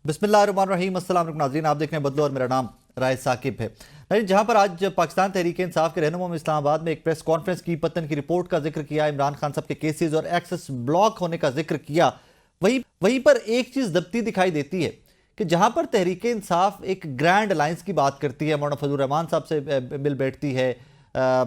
बिस्मिल्लाहिर्रहमानिर्रहीम। अस्सलाम वालेकुम नाज़रीन, आप देख रहे हैं बदलो और मेरा नाम राय साकिब है। नहीं, जहां पर आज पाकिस्तान तहरीक इंसाफ के रहनुमा ने इस्लामाबाद में एक प्रेस कॉन्फ्रेंस की, पतन की रिपोर्ट का जिक्र किया, इमरान खान साहब के केसेस और एक्सेस ब्लॉक होने का जिक्र किया, वहीं पर एक चीज़ दबती दिखाई देती है कि जहां पर तहरीक इंसाफ एक ग्रैंड अलायंस की बात करती है, मौलाना फजलुर रहमान साहब से मिल बैठती है,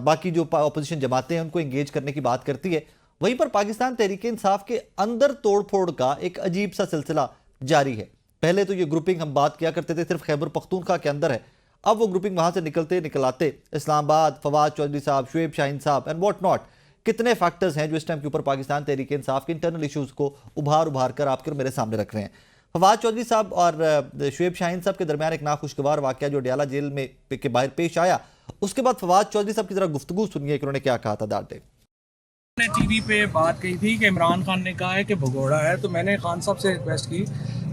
बाकी जो अपोजिशन जमातें हैं उनको इंगेज करने की बात करती है, वहीं पर पाकिस्तान तहरीक इंसाफ के अंदर तोड़ फोड़ का एक अजीब सा सिलसिला जारी है। पहले तो ये ग्रुपिंग हम बात किया करते थे सिर्फ खैबर पख्तूनख्वा के अंदर है, अब वो ग्रुपिंग वहां से निकलाते इस्लामाबाद, फवाद चौधरी साहब, शुएब शाहीन साहब एंड व्हाट नॉट। कितने फैक्टर्स हैं जो इस टाइम के ऊपर पाकिस्तान तहरीक इंसाफ के इंटरनल इश्यूज को उभार कर आपके और मेरे सामने रख रहे हैं। फवाद चौधरी साहब और शुएब शाहीन साहब के दरमियान एक नाखुशगवार वाकया जो डयाला जेल में के बाहर पेश आया, उसके बाद फवाद चौधरी साहब की जरा गुफ्तगू सुनिए कि उन्होंने क्या कहा था। डांटे ने टीवी पे बात कही थी कि इमरान खान ने कहा है कि भगोड़ा है, तो मैंने खान साहब से रिक्वेस्ट की,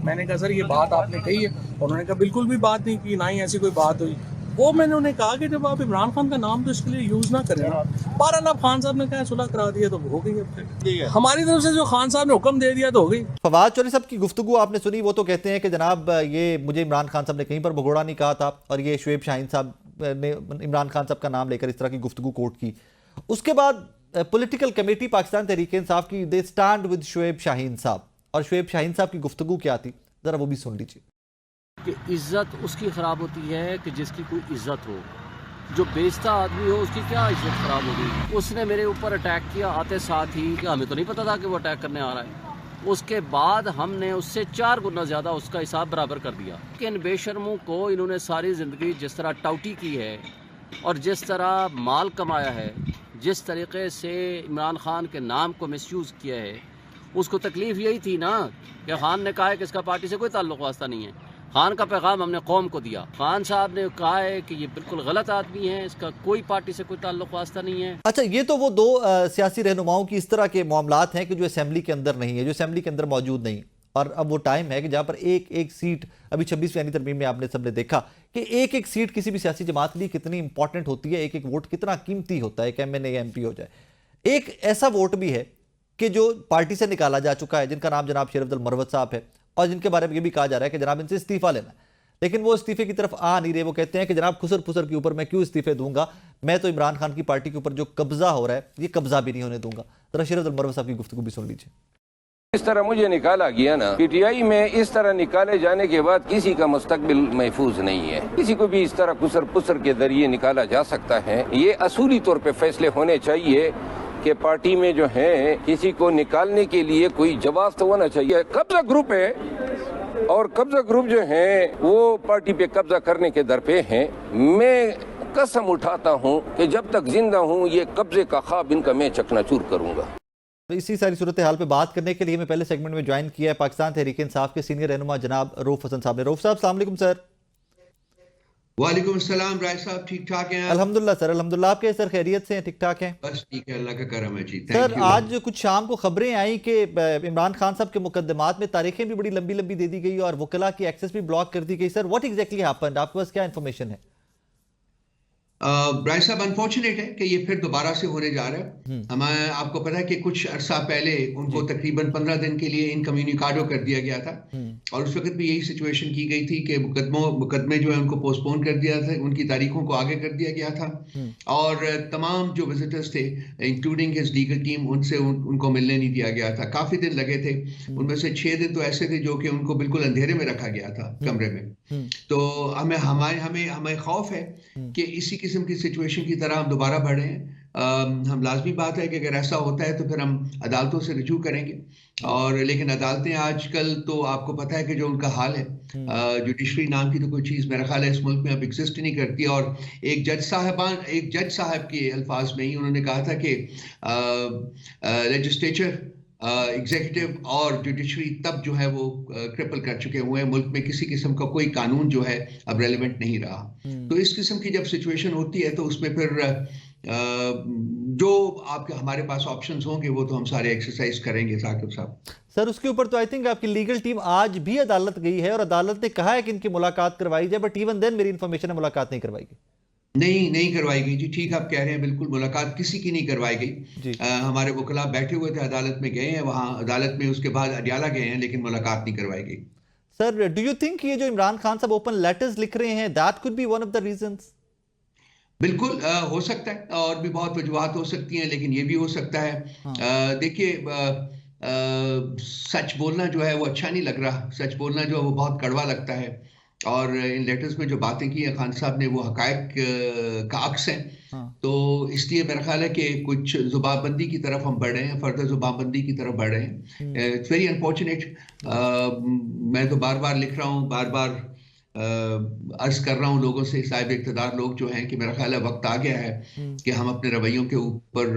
मैंने कहा सर ये बात आपने कही है, और उन्होंने कहा बिल्कुल भी बात नहीं की, ना ही ऐसी कोई बात हुई। वो मैंने उन्हें कहा कि जब आप इमरान खान का नाम तो इसके लिए यूज़ ना करें ना। बहरहाल अब खान साहब ने कहा सुलह करा दिया तो हो गई, अब हमारी तरफ से जो खान साहब ने हुक्म दे दिया तो हो गई। फवाद चौधरी साहब की गुफ्तगू आपने सुनी, वो तो कहते हैं कि जनाब ये मुझे इमरान खान साहब ने कहीं पर भगोड़ा नहीं कहा था, और ये शुएब शाहीन साहब ने इमरान खान साहब का नाम लेकर इस तरह की गुफ्तगू कोर्ट की। उसके बाद पॉलिटिकल कमेटी पाकिस्तान तहरीक इंसाफ की they stand with Shoaib Shaheen साहब, और शुएब शाहीन साहब की गुफ्तगू क्या थी, जरा वो भी सुन लीजिए। कि इज्जत उसकी ख़राब होती है कि जिसकी कोई इज्जत हो, जो बेचता आदमी हो उसकी क्या इज्जत ख़राब होगी। उसने मेरे ऊपर अटैक किया आते साथ ही, कि हमें तो नहीं पता था कि वो अटैक करने आ रहा है। उसके बाद हमने उससे 4 गुना ज़्यादा उसका हिसाब बराबर कर दिया। कि इन बेशर्मों को इन्होंने सारी ज़िंदगी जिस तरह टाउटी की है और जिस तरह माल कमाया है, जिस तरीके से इमरान खान के नाम को मिसयूज़ किया है, उसको तकलीफ़ यही थी ना कि खान ने कहा है कि इसका पार्टी से कोई ताल्लुक़ वास्ता नहीं है। खान का पैगाम हमने कौम को दिया। खान साहब ने कहा है कि ये बिल्कुल गलत आदमी है, इसका कोई पार्टी से कोई ताल्लुक़ वास्ता नहीं है। अच्छा, ये तो वो दो सियासी रहनुमाओं की इस तरह के मामलात हैं कि जो असेंबली के अंदर नहीं है, जो असेंबली के अंदर मौजूद नहीं, और अब वो टाइम है कि जहाँ पर एक एक सीट, अभी 26वीं यानी तरमीम में आपने सबने देखा कि एक एक सीट किसी भी सियासी जमात के लिए कितनी इंपॉर्टेंट होती है, एक एक वोट कितना कीमती होता है, एक MNA या MP हो जाए। एक ऐसा वोट भी है कि जो पार्टी से निकाला जा चुका है, जिनका नाम जनाब शेर अब्दुल मरवत साहब है, और जिनके बारे में ये भी कहा जा रहा है कि जनाब इनसे इस्तीफा लेना है, लेकिन वो इस्तीफे की तरफ आ नहीं रहे। वो कहते हैं कि जनाब खुसर फुसर के ऊपर मैं क्यों इस्तीफे दूंगा, मैं तो इमरान खान की पार्टी के ऊपर जो कब्जा हो रहा है ये कब्जा भी नहीं होने दूंगा। जरा शेर अब्दुल मरवत साहब की गुफ्तगू भी सुन लीजिए। इस तरह मुझे निकाला गया ना, PTI में इस तरह निकाले जाने के बाद किसी का मुस्तकबिल महफूज नहीं है। किसी को भी इस तरह खुसर पुसर के जरिए निकाला जा सकता है। ये असूली तौर पे फैसले होने चाहिए कि पार्टी में जो है किसी को निकालने के लिए कोई जवाब तो होना चाहिए। कब्जा ग्रुप है, और कब्जा ग्रुप जो है वो पार्टी पे कब्जा करने के दर पे है। मैं कसम उठाता हूँ कि जब तक जिंदा हूँ ये कब्जे का ख्वाब इनका मैं चकनाचूर करूंगा। इसी सारी सूरत हाल पे बात करने के लिए मैं पहले सेगमेंट में ज्वाइन किया है पाकिस्तान तहरीक इंसाफ के सीनियर रहनुमा जनाब रऊफ हसन साहब ने। रऊफ साहब अस्सलाम वालेकुम सर। वालेकुम अस्सलाम राय साहब, ठीक ठाक हैं? अल्हम्दुलिल्लाह सर, अल्हम्दुलिल्लाह। आपके सर खैरियत से हैं, ठीक ठाक हैं? बस ठीक है, अल्लाह का करम है जी। सर आज कुछ शाम को खबरें आई कि इमरान खान साहब के मुकदमात में तारीखें भी बड़ी लंबी लंबी दे दी गई और वकला की एक्सेस भी ब्लॉक कर दी गई। सर व्हाट एग्जैक्टली हैपेंड, आपके पास क्या इन्फॉर्मेशन है? राय साहब, अनफॉर्चुनेट है कि ये फिर दोबारा से होने जा रहा है। हमें आपको पता है कि कुछ अरसा पहले उनको तकरीबन 15 दिन के लिए इनकम्युनिकाडो कर दिया गया था, और उस वक्त भी यही सिचुएशन की गई थी कि मुकदमे जो है उनको पोस्टपोन कर दिया था, उनकी तारीखों को आगे कर दिया गया था, और तमाम जो विजिटर्स थे इंक्लूडिंग हिज लीगल टीम उनसे उनको मिलने नहीं दिया गया था। काफी दिन लगे थे, उनमें से 6 दिन तो ऐसे थे जो कि उनको बिल्कुल अंधेरे में रखा गया था कमरे में। तो हमें खौफ है कि इसी किस्म की सिचुएशन की तरह हम दोबारा बढ़े हैं। हम लाजमी बात है कि अगर ऐसा होता है तो फिर हम अदालतों से रिजू करेंगे, और लेकिन अदालतें आजकल तो आपको पता है कि जो उनका हाल है, जुडिशरी नाम की तो कोई चीज़ मेरा ख्याल है इस मुल्क में अब एग्जिस्ट ही नहीं करती। और एक जज साहब के अल्फाज में ही उन्होंने कहा था कि लेजिस्लेचर, एग्जीक्यूटिव और जुडिशरी तब जो है वो क्रिपल कर चुके हुए हैं। मुल्क में किसी किस्म का कोई कानून जो है अब रेलेवेंट नहीं रहा। तो इस किस्म की जब सिचुएशन होती है तो उसमें फिर जो आपके हमारे पास ऑप्शंस होंगे वो तो हम सारे एक्सरसाइज करेंगे साकिब साहब। सर उसके ऊपर तो आई थिंक आपकी लीगल टीम आज भी अदालत गई है और अदालत ने कहा है कि इनकी मुलाकात करवाई जाए, बट इवन देन मेरी इंफॉर्मेशन है मुलाकात नहीं करवाई गई। नहीं करवाई गई जी, ठीक आप कह रहे हैं, बिल्कुल मुलाकात किसी की नहीं करवाई गई। हमारे वकला बैठे हुए थे, अदालत में गए हैं, वहाँ अदालत में उसके बाद अडियाला गए हैं, लेकिन मुलाकात नहीं करवाई गई। सर डू यू थिंक ये जो इमरान खान साहब ओपन लेटर्स लिख रहे हैं that could be one of the reasons? बिल्कुल हो सकता है, और भी बहुत वजूहात हो सकती हैं, लेकिन ये भी हो सकता है। देखिए, सच बोलना जो है वो अच्छा नहीं लग रहा, सच बोलना जो है वो बहुत कड़वा लगता है, और इन लेटर्स में जो बातें की है खान साहब ने वो हकायक का अक्स हैं। तो इसलिए मेरा ख्याल है कि कुछ जुबानबंदी की तरफ हम बढ़ रहे हैं, फर्दर जुबानबंदी की तरफ बढ़ रहे हैं। It's very unfortunate. मैं तो बार बार लिख रहा हूँ, बार बार अर्ज कर रहा हूँ लोगों से, साहिब इक़्तिदार लोग जो हैं, कि मेरा ख्याल है वक्त आ गया है कि हम अपने रवैयों के ऊपर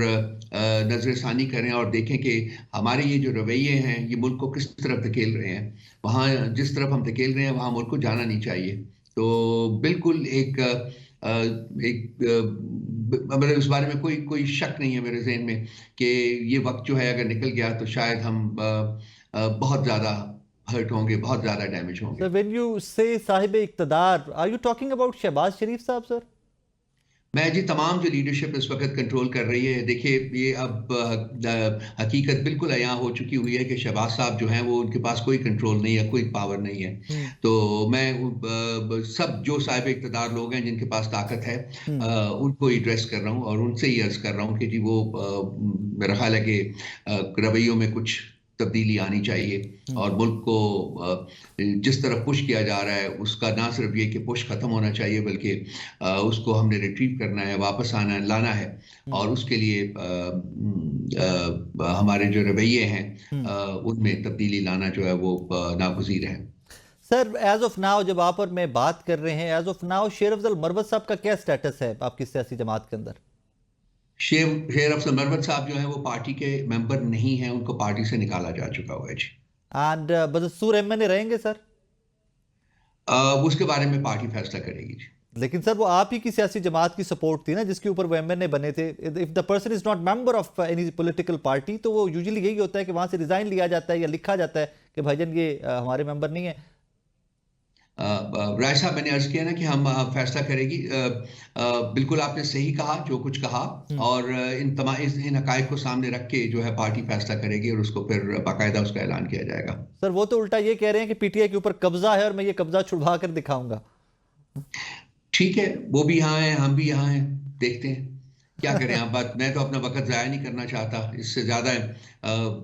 नजरसानी करें और देखें कि हमारे ये जो रवैये हैं ये मुल्क को किस तरफ धकेल रहे हैं। वहाँ जिस तरफ हम धकेल रहे हैं वहाँ मुल्क को जाना नहीं चाहिए। तो बिल्कुल मतलब इस बारे में कोई शक नहीं है मेरे ज़हन में कि ये वक्त जो है अगर निकल गया तो शायद हम बहुत ज़्यादा हर्ट होंगे, बहुत ज्यादा डैमेज होंगे। So when you say Sahib इक़्तिदार, are you talking about Shahbaz शरीफ साहब सर? मैं जी तमाम जो लीडरशिप इस वक्त कंट्रोल कर रही है, देखिए ये अब हकीकत बिल्कुल अयां हो चुकी हुई है कि शहबाज साहब जो हैं वो उनके पास कोई कंट्रोल नहीं है, कोई पावर नहीं है। तो मैं सब जो साहिब इक़्तिदार लोग हैं जिनके पास ताकत है उनको एड्रेस कर रहा हूँ और उनसे ही अर्ज कर रहा हूँ कि जी वो मेरा ख्याल है कि रवैयों में कुछ तब्दीली आनी चाहिए और मुल्क को जिस तरफ पुश किया जा रहा है उसका ना सिर्फ ये कि पुश खत्म होना चाहिए बल्कि उसको हमने रिट्रीव करना है, वापस लाना है और उसके लिए हमारे जो रवैये हैं उनमें तब्दीली लाना जो है वो नागुज़ीर है। सर एज ऑफ नाउ जब आप और मैं बात कर रहे हैं, एज ऑफ नाउ शेर अफजल मरवत साहब का क्या स्टेटस है आपकी सियासी जमात के अंदर? शेर अफजल मरवत साहब जो है वो पार्टी के मेंबर नहीं है, उनको पार्टी से निकाला जा चुका हुआ है जी। एंड बदस्तूर एमएनए रहेंगे सर? उसके बारे में पार्टी फैसला करेगी जी। लेकिन सर वो आप ही की सियासी जमात की सपोर्ट थी ना जिसके ऊपर वो एमएनए बने थे। If the person is not member of any political party तो वो यूजुअली यही होता है कि वहां से रिजाइन लिया जाता है या लिखा जाता है कि भाईजान ये हमारे मेंबर नहीं है। राय साहब मैंने अर्ज किया ना कि हम फैसला करेगी। बिल्कुल आपने सही कहा जो कुछ कहा और इन हकायक को सामने रख के जो है पार्टी फैसला करेगी और उसको फिर बाकायदा उसका ऐलान किया जाएगा। सर वो तो उल्टा ये कह रहे हैं कि पीटीआई के ऊपर कब्जा है और मैं ये कब्जा छुड़वा कर दिखाऊंगा। ठीक है, वो भी यहाँ है, हम भी यहाँ हैं, देखते हैं क्या करें। आप बात, मैं तो अपना वक्त जाया नहीं करना चाहता, इससे ज्यादा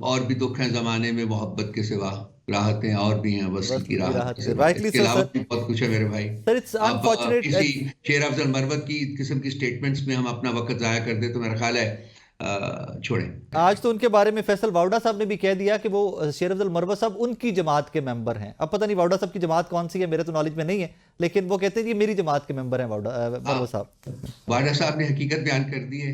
और भी दुख है जमाने में, मोहब्बत के सिवा राहतें और भी हैं, बस की राहत इसके अलावा भी बहुत कुछ है मेरे भाई। किसी शेर अफजल मरवत की किस्म की स्टेटमेंट्स में हम अपना वक्त जाया कर दे तो मेरा ख्याल है छोड़ें। आज तो उनके बारे में फैसल वावड़ा साहब ने भी कह दिया कि वो शेर अफजल मरवत साहब उनकी जमात के मेंबर हैं। अब पता नहीं वावड़ा साहब की जमात कौन सी है, मेरे तो नॉलेज में नहीं है, लेकिन वो कहते हैं कि मेरी जमात के मेंबर हैं मरवत साहब। वावड़ा साहब ने हकीकत बयान कर दी है।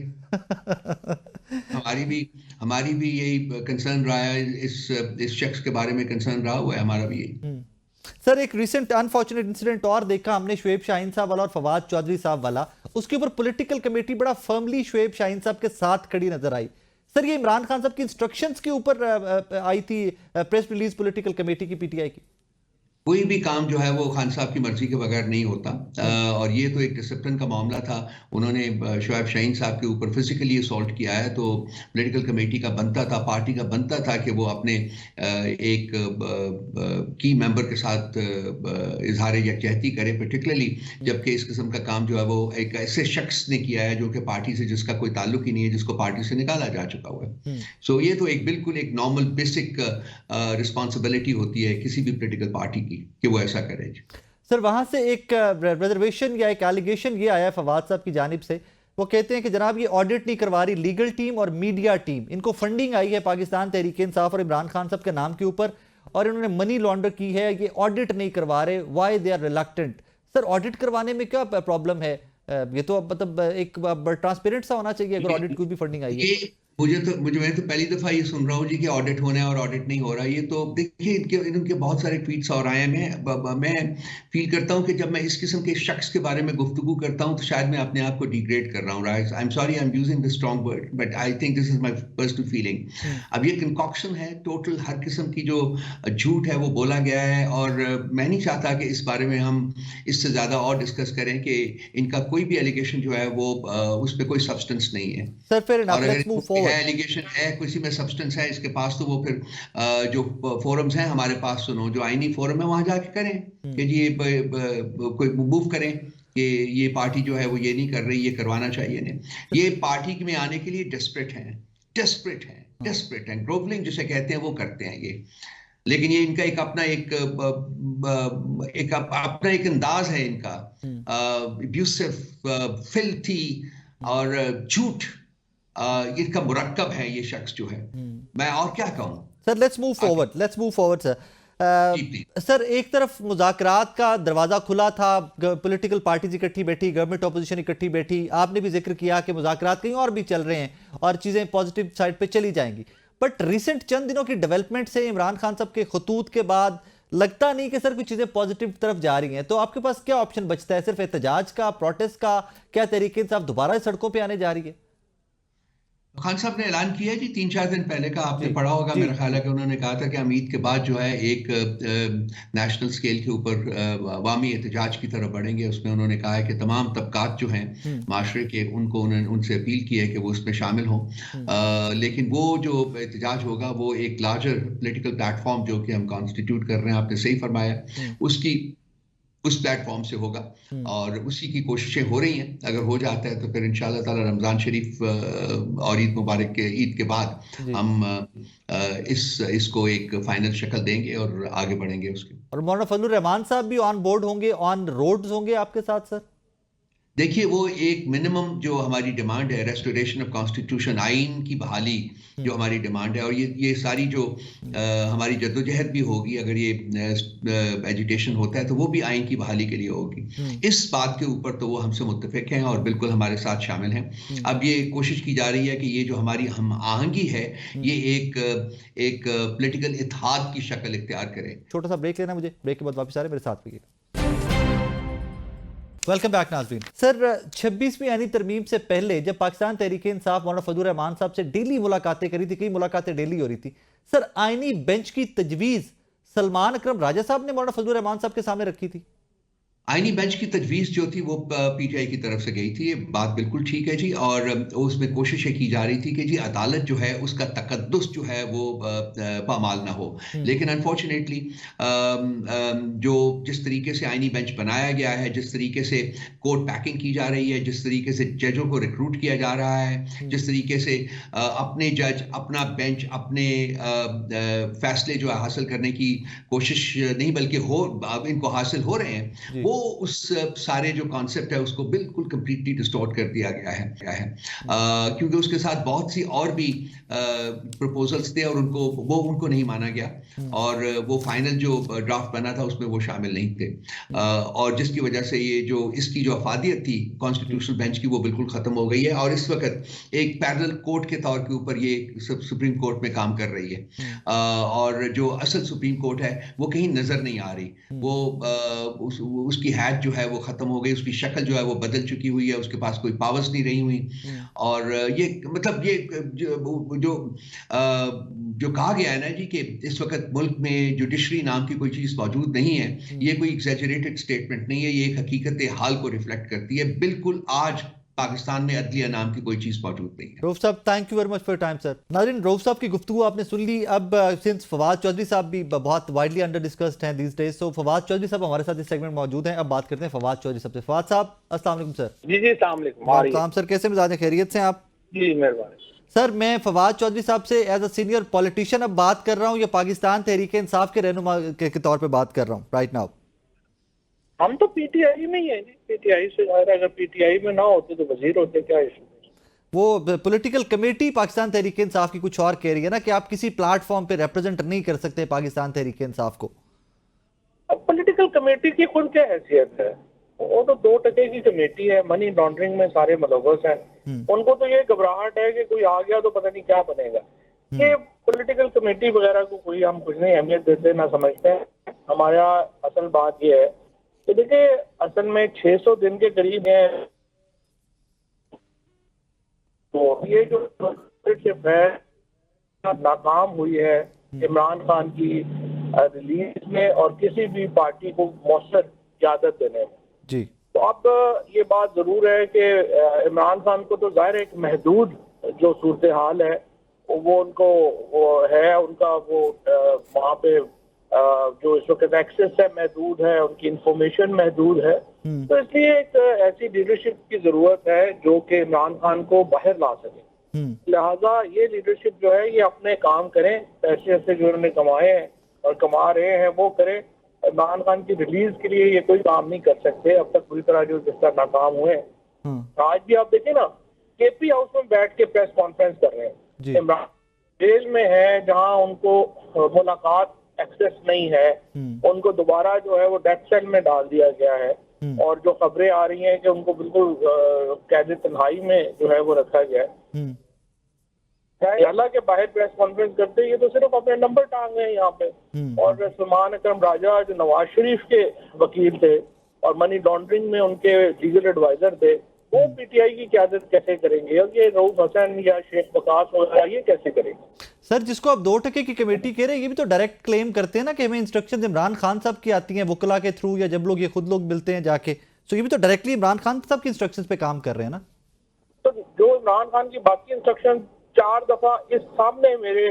हमारी भी यही कंसर्न रहा है, इस शख्स के बारे में कंसर्न रहा हुआ है हमारा भी यही। सर एक रिसेंट अनफॉर्चुनेट इंसिडेंट और देखा हमने शुएब शाहीन साहब वाला और फवाद चौधरी साहब वाला, उसके ऊपर पॉलिटिकल कमेटी बड़ा फर्मली शुएब शाहीन साहब के साथ खड़ी नजर आई। सर ये इमरान खान साहब की इंस्ट्रक्शंस के ऊपर आई थी प्रेस रिलीज पॉलिटिकल कमेटी की, पीटीआई की? कोई भी काम जो है वो खान साहब की मर्जी के बगैर नहीं होता और ये तो एक डिसिप्लिन का मामला था। उन्होंने शुएब शाहीन साहब के ऊपर फिजिकली असॉल्ट किया है तो पॉलिटिकल कमेटी का बनता था, पार्टी का बनता था कि वो अपने एक की मेंबर के साथ इजहार यकजहती करे, पर्टिकुलरली जबकि इस किस्म का काम जो है वो एक ऐसे शख्स ने किया है जो कि पार्टी से जिसका कोई ताल्लुक ही नहीं है, जिसको पार्टी से निकाला जा चुका हुआ है। सो ये तो एक बिल्कुल एक नॉर्मल बेसिक रिस्पॉन्सिबिलिटी होती है किसी भी पॉलिटिकल पार्टी की कि वो ऐसा करे। सर वहां से एक रिजर्वेशन या एक एलिगेशन ये आया फवाद साहब की जानिब से, वो कहते हैं कि जनाब ये ऑडिट नहीं करवा रही लीगल टीम और मीडिया टीम, इनको फंडिंग आई है पाकिस्तान तहरीक इंसाफ और इमरान खान साहब के नाम के ऊपर और इन्होंने मनी लॉन्डर की है, ये ऑडिट नहीं करवा रहे, why they are reluctant. Sir audit करवाने में क्या प्रॉब्लम है? ये तो मतलब एक ट्रांसपेरेंट सा होना चाहिए अगर ऑडिट की भी फंडिंग आई है। मैं तो पहली दफा ये सुन रहा हूँ जी कि ऑडिट होना है और ऑडिट नहीं हो रहा। ये तो देखिए इनके बहुत सारे ट्वीट्स और आए हैं। मैं फील करता हूँ कि जब मैं इस किस्म के शख्स के बारे में गुफ्तगू करता हूँ तो शायद मैं अपने आप को डिग्रेड कर रहा हूँ। I am sorry, I am using the strong word but I think this is my personal feeling. अब ये कंकॉक्शन है, टोटल हर किस्म की जो झूठ है वो बोला गया है और मैं नहीं चाहता कि इस बारे में हम इससे ज्यादा और डिस्कस करें कि इनका कोई भी एलिगेशन जो है वो उस पर कोई सब्सटेंस नहीं है। सर फिर लेट्स मूव फॉरवर्ड। forward. है, एलिगेशन है, किसी में सब्सटेंस है इसके पास, तो वो फिर जो फोरम्स हैं हमारे पास, सुनो जो आईनी फोरम है वहां जाके करें कि जी कोई मूव करें कि ये पार्टी जो है वो ये नहीं कर रही, ये करवाना चाहिए नहीं। ये पार्टी में आने के लिए डेस्परेट हैं, ग्रोवलिंग जिसे कहते हैं वो करते हैं ये। लेकिन ये इनका एक अपना एक अंदाज है इनका, अब्यूसिव, फिल्थी और झूठ, इसका मुरक्कब है ये शख्स जो है। मैं और क्या कहूं sir, let's move forward sir. Sir, एक तरफ मुज़ाकरात का दरवाज़ा खुला था, पॉलिटिकल पार्टीज इकट्ठी बैठी, गवर्नमेंट ऑपोजिशन इकट्ठी बैठी, आपने भी जिक्र किया कि मुज़ाकरात कहीं और भी चल रहे हैं और चीज़ें पॉजिटिव साइड पे चली जाएंगी। बट रिसेंट चंद दिनों की डेवलपमेंट से इमरान खान साहब के खतूत के बाद लगता नहीं कि सर कुछ चीज़ें पॉजिटिव तरफ जा रही हैं। तो आपके पास क्या ऑप्शन बचता है? सिर्फ एहतजाज का, प्रोटेस्ट का? क्या तरीके से आप दोबारा सड़कों पर आने जा रही है? खान साहब ने ऐलान किया है जी 3-4 दिन पहले का, आपने पढ़ा होगा, मेरा ख्याल है कि उन्होंने कहा था कि हम ईद के बाद जो है एक नेशनल स्केल के ऊपर अवामी एहतजाज की तरफ बढ़ेंगे। उसमें उन्होंने कहा है कि तमाम तबकात जो हैं माशरे के, उनको उन्होंने उनसे अपील की है कि वो उसमें शामिल हों। लेकिन वो जो एहतजाज होगा वो एक लार्जर पोलिटिकल प्लेटफॉर्म जो कि हम कॉन्स्टिट्यूट कर रहे हैं, आपने सही फरमाया, उस प्लेटफॉर्म से होगा और उसी की कोशिशें हो रही हैं। अगर हो जाता है तो फिर इंशाल्लाह ताला रमजान शरीफ और ईद मुबारक के ईद के बाद हम इसको एक फाइनल शक्ल देंगे और आगे बढ़ेंगे उसके। और मौलाना फजलुर रहमान साहब भी ऑन बोर्ड होंगे, ऑन रोड्स होंगे आपके साथ सर? देखिए, वो एक मिनिमम जो हमारी डिमांड है, रेस्टोरेशन ऑफ कॉन्स्टिट्यूशन, आइन की बहाली जो हमारी डिमांड है, और ये सारी जो हमारी जद्दोजहद भी होगी, अगर ये एजिटेशन होता है तो वो भी आइन की बहाली के लिए होगी। इस बात के ऊपर तो वो हमसे मुत्तफिक हैं और बिल्कुल हमारे साथ शामिल हैं। अब ये कोशिश की जा रही है कि ये जो हमारी हम आहंगी है ये एक पॉलिटिकल इत्तेहाद की शक्ल इख्तियार करे। छोटा सा ब्रेक लेना मुझे, ब्रेक के बाद वापस आ रहे मेरे साथ भी। वेलकम बैक नाज़रीन। सर, 26वीं आईनी तरमीम से पहले जब पाकिस्तान तहरीक-ए-इंसाफ मौलाना फजलुर रहमान साहब से डेली मुलाकातें करी थी, कई मुलाकातें डेली हो रही थी, सर आईनी बेंच की तजवीज़ सलमान अकरम राजा साहब ने मौलाना फजलुर रहमान साहब के सामने रखी थी। आईनी बेंच की तजवीज़ जो थी वो पीटीआई की तरफ से गई थी, ये बात बिल्कुल ठीक है जी। और उसमें कोशिशें की जा रही थी कि जी अदालत जो है उसका तकद्दुस जो है वो पामाल ना हो। लेकिन अनफॉर्चुनेटली जो जिस तरीके से आईनी बेंच बनाया गया है, जिस तरीके से कोर्ट पैकिंग की जा रही है, जिस तरीके से जजों को रिक्रूट किया जा रहा है, जिस तरीके से अपने जज, अपना बेंच, अपने फैसले जो है हासिल करने की कोशिश नहीं बल्कि इनको हासिल हो रहे हैं, वो उस सारे जो कॉन्सेप्ट है उसको बिल्कुल कंप्लीटली डिस्टॉर्ट कर दिया गया है। क्योंकि उसके साथ बहुत सी और भी प्रपोजल्स थे और उनको नहीं माना गया और वो फाइनल जो ड्राफ्ट बना था उसमें वो शामिल नहीं थे। और जिसकी वजह से ये जो इसकी जो अफादियत थी कॉन्स्टिट्यूशनल बेंच की वो बिल्कुल खत्म हो गई है और इस वक्त एक पैरेलल कोर्ट के तौर के ऊपर ये सुप्रीम कोर्ट में काम कर रही है। और जो असल सुप्रीम कोर्ट है वो कहीं नजर नहीं आ रही। वो उसकी हैट जो है वो खत्म हो गई, उसकी शक्ल जो है वो बदल चुकी हुई है, उसके पास कोई पावर्स नहीं रही हुई। और ये मतलब ये जो कहा गया है ना जी कि इस वक्त मुल्क में जुडिशरी नाम की कोई चीज मौजूद नहीं है, ये कोई एग्जैजरेटेड स्टेटमेंट नहीं है, ये एक हकीकत हाल को रिफ्लेक्ट करती है। बिल्कुल आज पाकिस्तान में अदलिया नाम की कोई चीज मौजूद नहीं है। रऊफ साहब, thank you very much for your time sir. नाज़रीन, रऊफ साहब की गुफ्तगू आपने सुन ली। अब सिंस फवाद चौधरी साहब भी बहुत वाइडली अंडर डिस्कस्ड हैं दीस डेज, सो फवाद चौधरी साहब हमारे साथ इस सेगमेंट मौजूद हैं। अब बात करते हैं फवाद चौधरी साहब से। फवाद साहब, अस्सलाम वालेकुम सर। जी अस्सलाम वालेकुम सर, कैसे मिजाज हैं? खैरियत से हैं आप? जी मेहरबानी सर, मैं फवाद चौधरी साहब से एज अ सीनियर पॉलिटिशियन अब बात कर रहा हूँ या पाकिस्तान तहरीक-ए-इंसाफ के रहनुमा के तौर पर बात कर रहा हूँ राइट नाउ? हम तो पीटीआई में ही है जी, पीटीआई से ज़ाहिर है अगर पीटीआई में ना होते तो वजीर होते, क्या इशू? वो पॉलिटिकल कमेटी पाकिस्तान तहरीक-ए-इंसाफ की कुछ और कह रही है ना कि आप किसी प्लेटफॉर्म पे रिप्रेजेंट नहीं कर सकते पाकिस्तान तहरीक-ए-इंसाफ को। अब पॉलिटिकल कमेटी की खुद क्या हैसियत है? वो तो 2 टके की कमेटी है, मनी लॉन्ड्रिंग में सारे मुलव्वस हैं। उनको तो ये घबराहट है कि कोई आ गया तो पता नहीं क्या बनेगा। ये पॉलिटिकल कमेटी वगैरह को कोई हम कुछ नहीं अहमियत देते ना समझते हैं। हमारा असल बात ये है कि देखिए असल में 600 दिन के करीब है तो ये जो है नाकाम हुई है इमरान खान की रिलीज में और किसी भी पार्टी को मौसर इजाजत देने में जी। तो अब ये बात जरूर है कि इमरान खान को तो जाहिर एक महदूद जो सूरत हाल है वो उनको वो है, उनका वो वहाँ पे जो इस वक्त एक्सेस है महदूद है, उनकी इंफॉर्मेशन महदूद है। तो इसलिए एक ऐसी लीडरशिप की जरूरत है जो कि इमरान खान को बाहर ला सके। लिहाजा ये लीडरशिप जो है ये अपने काम करें, पैसे से जो उन्होंने कमाए हैं और कमा रहे हैं वो करें। इमरान खान की रिलीज के लिए ये कोई काम नहीं कर सकते अब तक पूरी तरह जो जिस तरह नाकाम हुए हैं। आज भी आप देखें ना, केपी हाउस में बैठ के प्रेस कॉन्फ्रेंस कर रहे हैं। इमरान जेल में है जहां उनको मुलाकात एक्सेस नहीं है, उनको दोबारा जो है वो डेथ सेल में डाल दिया गया है। और जो खबरें आ रही हैं कि उनको बिल्कुल कैद तन्हाई में जो है वो रखा गया है। हालांकि बाहर प्रेस कॉन्फ्रेंस करते हैं, ये तो सिर्फ अपने नंबर टांग हैं यहाँ पे। और सलमान अकरम राजा जो नवाज शरीफ के वकील थे और मनी लॉन्ड्रिंग में उनके लीगल एडवाइजर थे, वो पीटीआई की क़यादत कैसे करेंगे? और ये रऊफ हसन या शेख वकास वगैरह ये कैसे करेंगे? सर, जिसको आप 2 टके की कमेटी कह रहे हैं, ये भी तो डायरेक्ट क्लेम करते हैं ना कि हमें इंस्ट्रक्शन इमरान खान साहब की आती हैं वकला के थ्रू, या जब लोग ये खुद लोग मिलते हैं जाके, तो ये भी तो डायरेक्टली इमरान खान साहब की इंस्ट्रक्शंस पे काम कर रहे हैं ना। तो जो इमरान खान की बाकी इंस्ट्रक्शन 4 दफा इस सामने मेरे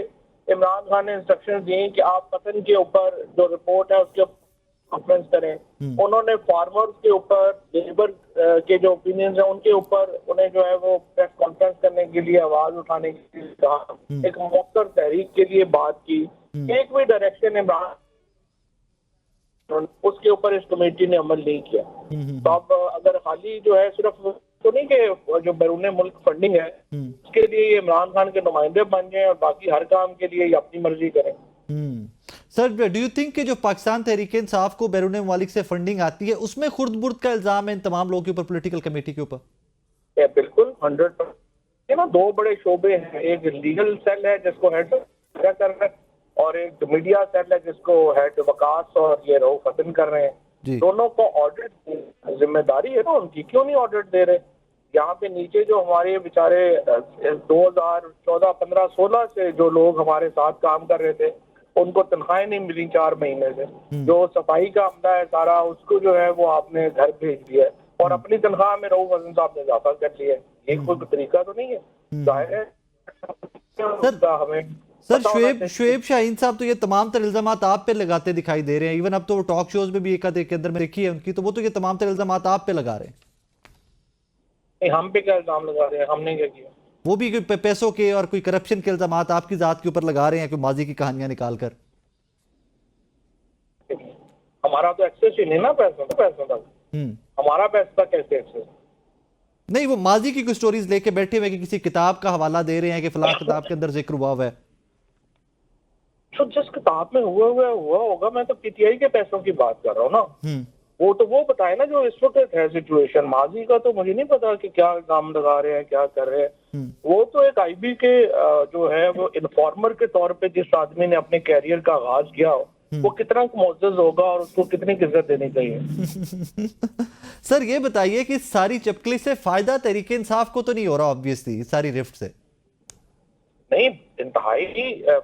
इमरान खान ने इंस्ट्रक्शन दिए कि आप पतन के ऊपर जो रिपोर्ट है उसके कॉन्फ्रेंस करें। उन्होंने फार्मर्स के ऊपर, लेबर के जो ओपिनियंस है उनके ऊपर उन्हें जो है वो प्रेस कॉन्फ्रेंस करने के लिए, आवाज उठाने के लिए कहा, एक मौकर तहरीक के लिए बात की। एक भी डायरेक्शन इमरान उसके ऊपर इस कमेटी ने अमल नहीं किया। तो अब अगर खाली जो है सिर्फ तो नहीं कि जो बैरून मुल्क फंडिंग है उसके लिए ये इमरान खान के नुमाइंदे बन जाए और बाकी हर काम के लिए ये अपनी मर्जी करें। सर, डू यू थिंक कि जो पाकिस्तान तहरीक इंसाफ को बैरून ममालिक से फंडिंग आती है उसमें खुर्द बुर्द का इल्जाम है इन तमाम लोगों के ऊपर, पॉलिटिकल कमेटी के ऊपर? बिल्कुल 100%। ना 2 बड़े शोबे हैं, एक लीगल सेल है जिसको हेड कर रहे हैं और एक मीडिया सेल है जिसको हेड वकास और ये रऊफ हसन कर रहे हैं। दोनों को ऑडिट जिम्मेदारी है ना उनकी, क्यों नहीं ऑडिट दे रहे? यहाँ पे नीचे जो हमारे बेचारे 2014, 15, 16 से जो लोग हमारे साथ काम कर रहे थे उनको तनख्वाही नहीं मिली 4 महीने से। जो सफाई का अमला है सारा, उसको जो है वो आपने घर भेज दिया है और अपनी तनख्वाह में रऊफ हसन साहब ने इजाफा कर लिया है। ये कोई तरीका तो नहीं है, जाहिर है। सर, शुएब शाहीन साहब तो ये तमाम तर इल्जामात आप पे लगाते दिखाई दे रहे हैं। इवन अब तो वो टॉक शोज में भी एक आधे के अंदर में देखी है उनकी, तो वो तो ये तमाम तर इल्जामात आप पे लगा रहे हैं। हम पे क्या इल्जाम लगा रहे हैं? हमने क्या किया? वो भी कोई पैसों के और कोई करप्शन के इल्जामात आपकी जात के ऊपर लगा रहे हैं, कोई माजी की कहानियां निकाल कर। हमारा तो एक्सेस ही नहीं ना पैसों तक। हमारा पैसा कैसे एक्सेस? नहीं, वो माजी की कोई स्टोरीज लेके बैठे हुए कि किसी किताब का हवाला दे रहे हैं कि फलां किताब के अंदर जिक्र हुआ है। तो जिस किताब में हुआ होगा, मैं तो पीटीआई के पैसों की बात कर रहा हूँ ना। वो बताए ना जो इस वक्त है सिचुएशन। माजी का तो मुझे नहीं पता कि क्या काम लगा रहे हैं, क्या कर रहे हैं। वो तो एक आईबी के जो है वो इन्फॉर्मर के तौर पे जिस आदमी ने अपने कैरियर का आगाज किया हो, वो कितना मुअज़्ज़ज़ होगा और उसको कितनी इज्जत देनी चाहिए। सर, ये बताइए कि सारी चपकली से फायदा तहरीक इंसाफ को तो नहीं हो रहा ऑब्वियसली, सारी रिफ्ट से? नहीं, इंतहाई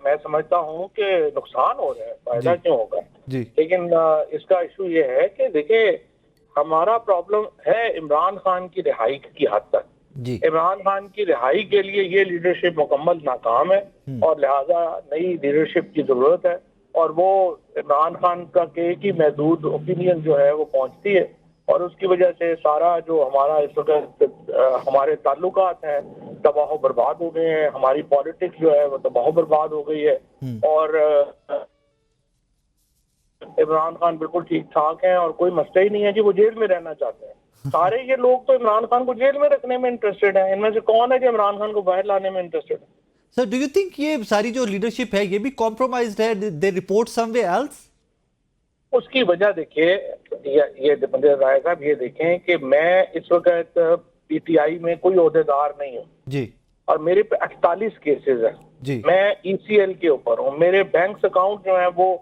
मैं समझता हूँ कि नुकसान हो रहा है, फायदा क्यों होगा जी। लेकिन इसका इशू ये है कि देखिए, हमारा प्रॉब्लम है इमरान खान की रिहाई की हद तक जी। इमरान खान की रिहाई के लिए ये लीडरशिप मुकम्मल नाकाम है और लिहाजा नई लीडरशिप की जरूरत है। और वो इमरान खान का एक ही महदूद ओपिनियन जो है वो पहुंचती है और उसकी वजह से सारा जो हमारा इस वक्त हमारे ताल्लुकात हैं तबाह बर्बाद हो गए हैं। हमारी पॉलिटिक्स जो है वो तबाह बर्बाद हो गई है और इमरान खान बिल्कुल ठीक ठाक हैं और कोई मसला ही नहीं है कि वो जेल में रहना चाहते हैं। सारे ये लोग तो इमरान खान को जेल में रखने में इंटरेस्टेड हैं। इनमें से कौन है जो इमरान खान को बाहर लाने में इंटरेस्टेड है? सर, डू यू थिंक ये सारी जो लीडरशिप है ये भी कॉम्प्रोमाइज्ड है? दे रिपोर्ट समवेयर एल्स? उसकी वजह देखिए, ये राय साहब ये देखें कि मैं इस वक्त पीटीआई में कोई ओहदेदार नहीं हूँ जी, और मेरे पे 48 केसेस हैं जी। मैं ईसीएल के ऊपर हूँ, मेरे बैंक अकाउंट जो है वो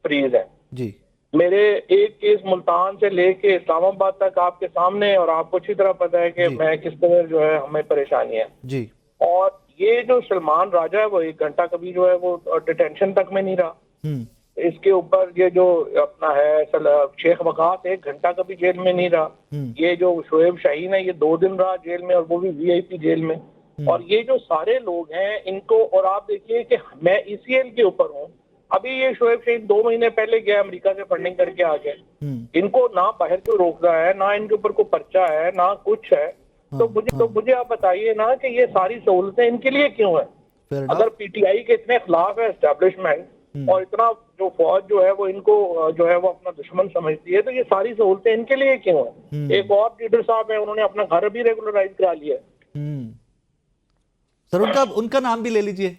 फ्रीज है जी। मेरे एक केस मुल्तान से लेके इस्लामाबाद तक आपके सामने, और आपको अच्छी तरह पता है कि मैं किस तरह जो है हमें परेशानी है जी। और ये जो सलमान राजा है वो 1 घंटा कभी जो है वो डिटेंशन तक में नहीं रहा। इसके ऊपर ये जो अपना है शेख वकास 1 घंटा कभी जेल में नहीं रहा। ये जो शुएब शाहीन है ये 2 दिन रहा जेल में और वो भी वीआईपी जेल में। और ये जो सारे लोग हैं इनको, और आप देखिए कि मैं ECL के ऊपर हूँ, अभी ये शोएब शहीद 2 महीने पहले गया अमेरिका से फंडिंग करके आ गए। इनको ना बाहर कोई रोक रहा है, ना इनके ऊपर कोई पर्चा है, ना कुछ है। तो मुझे आप बताइए ना कि ये सारी सहूलतें इनके लिए क्यों है? अगर PTI के इतने खिलाफ है एस्टेब्लिशमेंट और इतना जो फौज जो है वो इनको जो है वो अपना दुश्मन समझती है, तो ये सारी सहूलतें इनके लिए क्यों है? एक और लीडर साहब है, उन्होंने अपना घर भी रेगुलराइज करा लिया। सर उनका नाम भी ले लीजिए।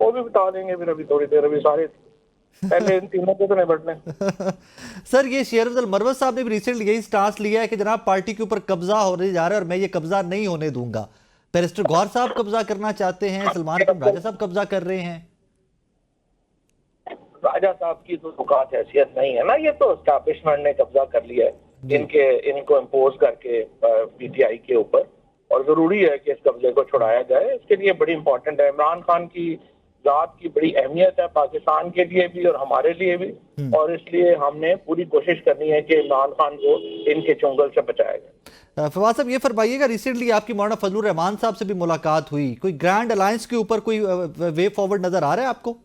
वो भी बता देंगे फिर अभी थोड़ी देर, अभी सारे पहले इन तीनों को तो निपटने। सर ये शेर अफजल मरवत साहब ने भी रिसेंटली यही स्टांस लिया है कि जनाब पार्टी के ऊपर कब्जा होने जा रहा है और मैं ये कब्जा नहीं होने दूंगा। बैरिस्टर गौहर साहब कब्जा करना चाहते हैं, सलमान अकरम राजा साहब कब्जा कर रहे हैं। राजा साहब की तो औकात हैसियत नहीं है ना, ये तो एस्टैब्लिशमेंट ने कब्जा कर लिया है इनको इम्पोज करके PTI के ऊपर, और जरूरी है कि इस कब्जे को छुड़ाया जाए। इसके लिए बड़ी इंपॉर्टेंट है, इमरान खान की जात की बड़ी अहमियत है पाकिस्तान के लिए भी और हमारे लिए भी, और इसलिए हमने पूरी कोशिश करनी है कि इमरान खान को इनके चुंगल से बचाया जाए। फवाद साहब ये फरमाइएगा, रिसेंटली आपकी मौलाना फजलुर रहमान साहब से भी मुलाकात हुई, कोई ग्रैंड अलायंस के ऊपर कोई वे फॉरवर्ड नजर आ रहा है आपको?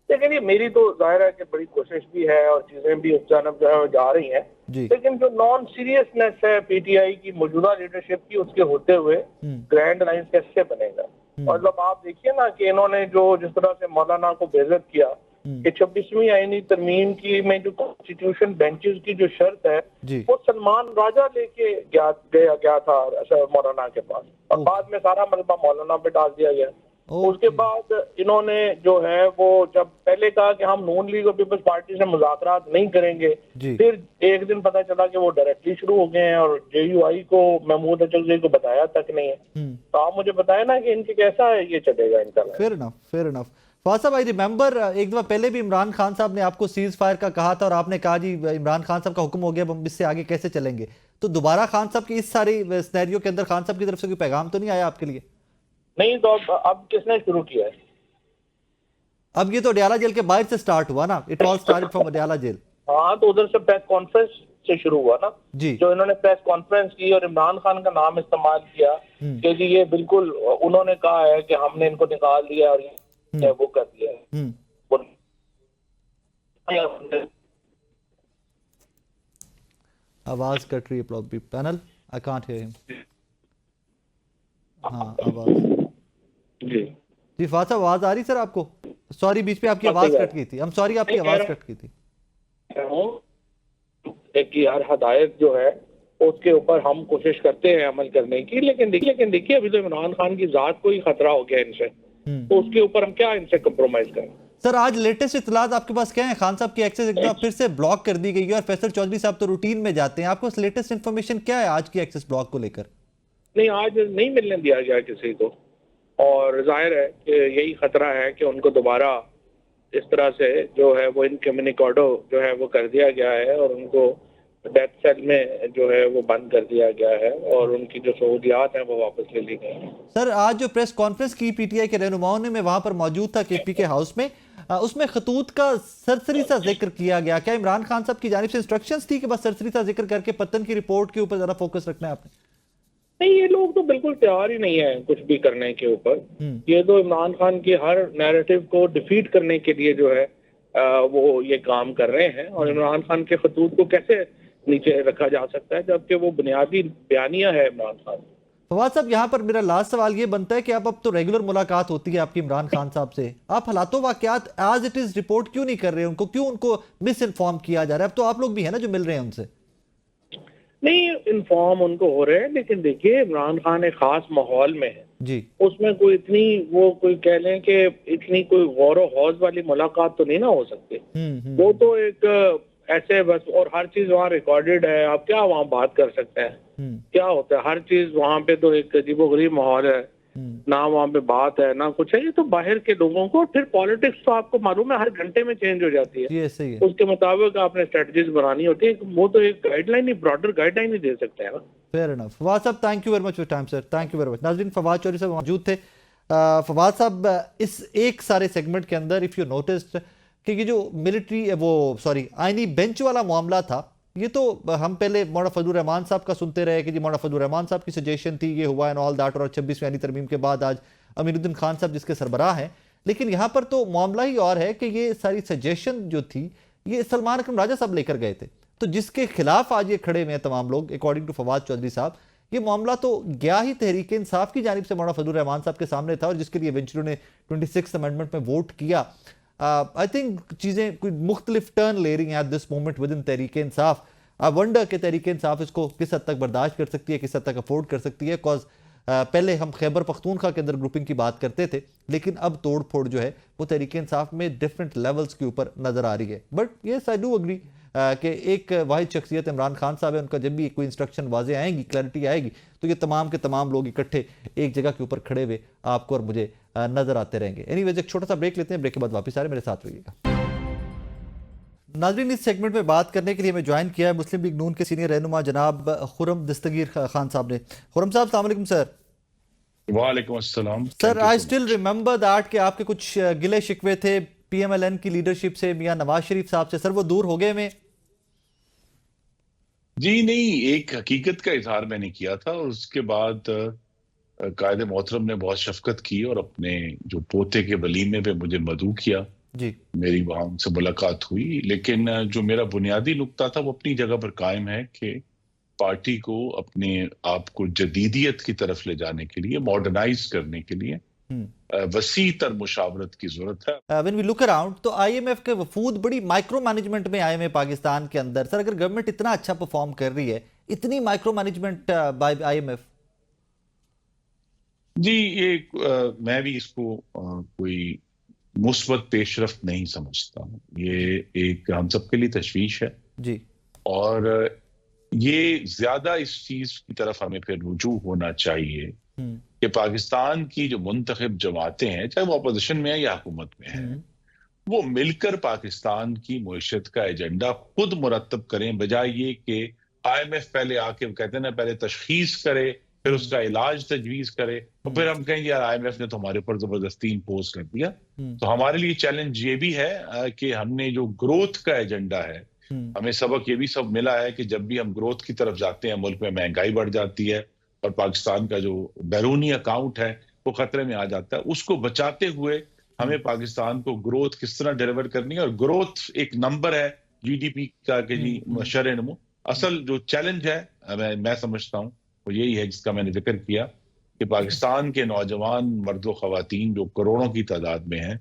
लेकिन ये मेरी तो जाहिर है कि बड़ी कोशिश भी है और चीजें भी उस जानब जो है जा रही हैं, लेकिन जो नॉन सीरियसनेस है PTI की मौजूदा लीडरशिप की, उसके होते हुए ग्रैंड अलायंस कैसे बनेगा? और जब आप देखिए ना कि इन्होंने जो जिस तरह से मौलाना को बेइज्जत किया कि 26वीं आईनी तरमीम की में जो कॉन्स्टिट्यूशन बेंचेस की जो शर्त है वो सलमान राजा लेके गया था मौलाना के पास, और बाद में सारा मलबा मौलाना पे डाल दिया गया। उसके बाद इन्होंने जो है वो जब पहले कहा कि हम नून लीग और पीपल्स पार्टी से मुज़ाकरात नहीं करेंगे, फिर एक दिन पता चला कि वो डायरेक्टली शुरू हो गए हैं और JUI को महमूद अचलज़ई को बताया तक नहीं है। तो आप मुझे बताएं ना कि इनके कैसा है ये चलेगा इनका? Fair enough. फवाद साहब, आई रिमेंबर एक दफा पहले भी इमरान खान साहब ने आपको सीज फायर का कहा था और आपने कहा जी इमरान खान साहब का हुक्म हो गया, हम इससे आगे कैसे चलेंगे। तो दोबारा खान साहब की इस सारी सिनेरियो के अंदर खान साहब की तरफ से कोई पैगाम तो नहीं आया आपके लिए? नहीं, तो अब किसने शुरू किया है? अब ये तो अडयाला जेल के बाहर से स्टार्ट हुआ ना, it all started from Adiala jail. हाँ, तो उधर से प्रेस कॉन्फ्रेंस से शुरू हुआ ना जी, जो इन्होंने प्रेस कॉन्फ्रेंस की और इमरान खान का नाम इस्तेमाल किया कि जी ये बिल्कुल उन्होंने कहा है कि हमने इनको निकाल दिया और ये वो कर दिया है। आवाज कट रही है panel, I can't hear him. हाँ आवाज जी फवाद साहब आवाज आ रही सर आपको? सॉरी बीच में आपकी आवाज कट गई थी, हम सॉरी आपकी आवाज कट गई थी। एक यार हदायत जो है उसके ऊपर हम कोशिश करते हैं अमल करने की, लेकिन देखिए अभी तो इमरान खान की जात को ही खतरा हो गया इनसे, तो उसके ऊपर हम क्या इनसे कंप्रोमाइज करें? सर आज लेटेस्ट इत्तलात आपके पास क्या है? खान साहब की एक्सेस एक बार फिर से ब्लॉक कर दी गई है और फैसल चौधरी साहब तो रूटीन में जाते हैं, आपको लेटेस्ट इन्फॉर्मेशन क्या है आज की एक्सेस ब्लॉक को लेकर? नहीं, आज नहीं मिलने दिया गया किसी को, और जाहिर है कि यही खतरा है कि उनको दोबारा इस तरह से जो है वो इनकम्युनिकेडो जो है वो कर दिया गया है और उनको डेथ सेल में जो है वो बंद कर दिया गया है और उनकी जो सहूलियात हैं वो वापस ले ली गई हैं। सर आज जो प्रेस कॉन्फ्रेंस की PTI के रहनुमाओं ने, मैं वहां पर मौजूद था KP के हाउस में, उसमें खतूत का सरसरी सा जिक्र किया गया। क्या इमरान खान साहब की जानिब से इंस्ट्रक्शंस थी कि बस सरसरी सा जिक्र करके पत्तन की रिपोर्ट के ऊपर ज्यादा फोकस रखना है आपने? नहीं, ये लोग तो बिल्कुल तैयार ही नहीं है कुछ भी करने के ऊपर। ये तो इमरान खान की हर नैरेटिव को डिफीट करने के लिए जो है वो ये काम कर रहे हैं, और इमरान खान के खतूत को कैसे नीचे रखा जा सकता है जबकि वो बुनियादी बयानिया है इमरान खान। फवाद साहब यहाँ पर मेरा लास्ट सवाल ये बनता है कि अब तो रेगुलर मुलाकात होती है आपकी इमरान खान साहब से, आप हालातों वाकयात एज इट इज रिपोर्ट क्यों नहीं कर रहे? उनको क्यों उनको मिस इन्फॉर्म किया जा रहा है? अब तो आप लोग भी है ना जो मिल रहे हैं उनसे। नहीं, इन्फॉर्म उनको हो रहे हैं, लेकिन देखिए इमरान खान एक खास माहौल में है जी, उसमें कोई इतनी वो कोई कह लें कि इतनी कोई गौर हौज वाली मुलाकात तो नहीं ना हो सकती। वो तो एक ऐसे बस, और हर चीज वहाँ रिकॉर्डेड है, आप क्या वहाँ बात कर सकते हैं? क्या होता है, हर चीज वहाँ पे तो एक अजीबोगरीब माहौल है, ना वहाँ पे बात है ना कुछ है। ये तो बाहर के लोगों को, फिर पॉलिटिक्स तो आपको मालूम है हर घंटे में चेंज हो जाती है, ये सही है। उसके मुताबिक आपने स्ट्रेटजीज बनानी होती है, वो तो एक गाइडलाइन ही, ब्रॉडर गाइडलाइन ही दे सकते हैं ना। Fair enough. फवाद साहब thank you very much for time sir, thank you very much. नाज़रीन फवाद चौधरी साहब मौजूद थे। फवाद साहब इस एक सारे सेगमेंट के अंदर इफ़ यू नोटिस्ड कि ये जो मिलिट्री आईनी बेंच वाला मामला था, ये तो हम पहले मौलाना फजलुर रहमान साहब का सुनते रहे कि जी मौलाना फजलुर रहमान साहब की सजेशन थी, ये हुआ एंड ऑल दैट, और 26वीं आईनी तरमीम के बाद आज अमीरुद्दीन खान साहब जिसके सरबराह हैं। लेकिन यहाँ पर तो मामला ही और है कि ये सारी सजेशन जो थी ये सलमान अकरम राजा साहब लेकर गए थे, तो जिसके खिलाफ आज ये खड़े हुए हैं तमाम लोग, अकॉर्डिंग टू फवाद चौधरी साहब, ये मामला तो गया ही तहरीक इंसाफ की जानिब से मौलाना फजलुर रहमान साहब के सामने था, और जिसके लिए इवेंचुअली ने 26th अमेंडमेंट में वोट किया। आई थिंक चीज़ें कोई मुख्तलिफ टर्न ले रही हैं at this moment with in Tehreek Insaf. I wonder कि तहरीक इंसाफ इसको किस हद तक बर्दाश्त कर सकती है, किस हद तक अफोर्ड कर सकती है। बिकॉज पहले हम खैबर पख्तूनख्वा के अंदर ग्रुपिंग की बात करते थे, लेकिन अब तोड़ फोड़ जो है वो तहरीक इंसाफ में डिफरेंट लेवल्स के ऊपर नजर आ रही है। But yes I do agree कि एक वाहिद शख्सियत इमरान खान साहब है, उनका जब भी कोई इंस्ट्रक्शन वाजे आएंगी, क्लैरिटी आएगी, तो ये तमाम के तमाम लोग इकट्ठे एक जगह के ऊपर खड़े हुए आपको और मुझे नजर आते रहेंगे। एनीवेज एक छोटा सा ब्रेक लेते हैं, ब्रेक के बाद वापस आ रहे, मेरे साथ रहिएगा। नाज़रीन, इस सेगमेंट में बात करने के लिए हमें ज्वाइन किया है मुस्लिम लीग नून के सीनियर रहनुमा जनाब खुर्रम दस्तगीर खान साहब ने। खुर्रम साहब अस्सलाम वालेकुम सर। वालेकुम अस्सलाम sir, I still remember that कि आपके कुछ गिले शिकवे थे पीएमएलएन की लीडरशिप से, मियां नवाज शरीफ साहब से, सर वो दूर हो गए में? जी नहीं, एक हकीकत का इजहार मैंने किया था और उसके बाद कायद मोहतरम ने बहुत शफकत की और अपने जो पोते के वलीमे पे मुझे मदऊ किया जी। मेरी वहां उनसे मुलाकात हुई, लेकिन जो मेरा बुनियादी नुक्ता था वो अपनी जगह पर कायम है कि पार्टी को अपने आप को जदीदियत की तरफ ले जाने के लिए, मॉडर्नाइज करने के लिए वसी तर मुशावरत की जरूरत है। व्हेन वी लुक अराउंड तो आईएमएफ के वफूद बड़ी माइक्रो मैनेजमेंट में आए हैं पाकिस्तान के अंदर। सर, अगर गवर्नमेंट इतना अच्छा परफॉर्म कर रही है, इतनी माइक्रो मैनेजमेंट बाय आईएमएफ? जी, ये मैं भी इसको कोई मुस्बत पेशरफ्त नहीं समझता हूँ। ये एक हम सबके लिए तशवीश है जी, और ये ज्यादा इस चीज की तरफ हमें फिर रुजू होना चाहिए कि पाकिस्तान की जो मुंतखब जमातें हैं, चाहे वो अपोजिशन में है या हुकूमत में है, वो मिलकर पाकिस्तान की मईशत का एजेंडा खुद मुरतब करें, बजाय ये कि आईएमएफ पहले आके कहते हैं ना, पहले तशखीस करे फिर उसका इलाज तजवीज करे और फिर हम कहेंगे यार आईएमएफ ने तो हमारे ऊपर जबरदस्ती इम्पोज कर दिया। तो हमारे लिए चैलेंज ये भी है कि हमने जो ग्रोथ का एजेंडा है, हमें सबक ये भी सब मिला है कि जब भी हम ग्रोथ की तरफ जाते हैं मुल्क में महंगाई बढ़ जाती है और पाकिस्तान का जो बैरूनी अकाउंट है वो खतरे में आ जाता है। उसको बचाते हुए हमें पाकिस्तान को ग्रोथ किस तरह डिलीवर करनी है, और ग्रोथ एक नंबर है जीडीपी का कि जी शरह नमू। असल जो चैलेंज है मैं समझता हूँ वो यही है जिसका मैंने जिक्र किया कि पाकिस्तान के नौजवान मर्द व खवातीन जो करोड़ों की तादाद में हैं,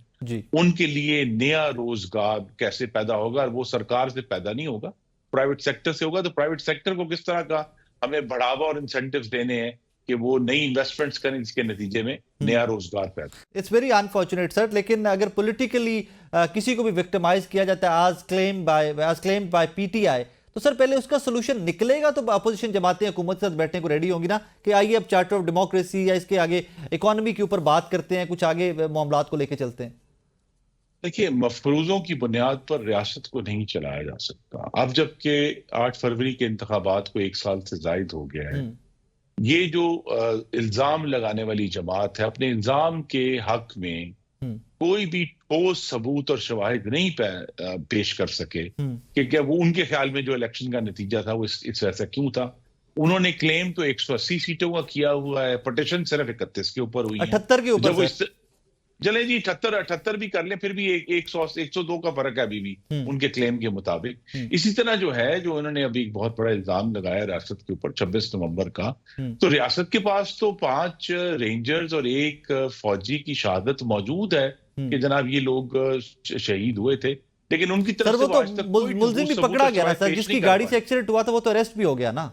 उनके लिए नया रोजगार कैसे पैदा होगा, और वो सरकार से पैदा नहीं होगा, प्राइवेट सेक्टर से होगा। तो प्राइवेट सेक्टर को किस तरह का हमें बढ़ावा और इंसेंटिव्स देने हैं कि वो नई इन्वेस्टमेंट्स करें जिसके नतीजे में नया रोजगार पैदा। इट्स वेरी अनफॉर्चुनेट सर, लेकिन अगर पॉलिटिकली किसी को भी विक्टिमाइज किया जाता है आज क्लेम्ड बाय पीटीआई, तो सर पहले उसका सोल्यूशन निकलेगा तो अपोजिशन जमातें हुकूमत के साथ बैठने को रेडी होंगी ना कि आइए अब चार्टर ऑफ डेमोक्रेसी या इसके आगे इकोनॉमी के ऊपर बात करते हैं, कुछ आगे मामलात को लेके चलते हैं। देखिए, मफरूजों की बुनियाद पर रियासत को नहीं चलाया जा सकता। अब जबकि 8 फरवरी के इंतखाबात को 1 साल से जायद हो गया है, ये जो इल्जाम लगाने वाली जमात है अपने इल्जाम के हक में कोई भी ठोस सबूत और शवाहिद नहीं पेश कर सके कि क्या वो उनके ख्याल में जो इलेक्शन का नतीजा था वो इस वैसा क्यों था। उन्होंने क्लेम तो 180 सीटों का किया हुआ है, पटिशन सिर्फ 31 के ऊपर हुई है, 78 के ऊपर। चले जी 78 भी कर लें, फिर भी 102 का फर्क है अभी भी उनके क्लेम के मुताबिक। इसी तरह जो है, जो उन्होंने अभी एक बहुत बड़ा इल्जाम लगाया रियासत के ऊपर 26 नवंबर का, तो रियासत के पास तो 5 रेंजर्स और 1 फौजी की शहादत मौजूद है कि जनाब ये लोग शहीद हुए थे, लेकिन उनकी तरफ से आज तक कोई मुल्जिम भी पकड़ा गया ना सर, जिसकी गाड़ी से एक्सीडेंट हुआ था वो तो अरेस्ट भी हो गया ना।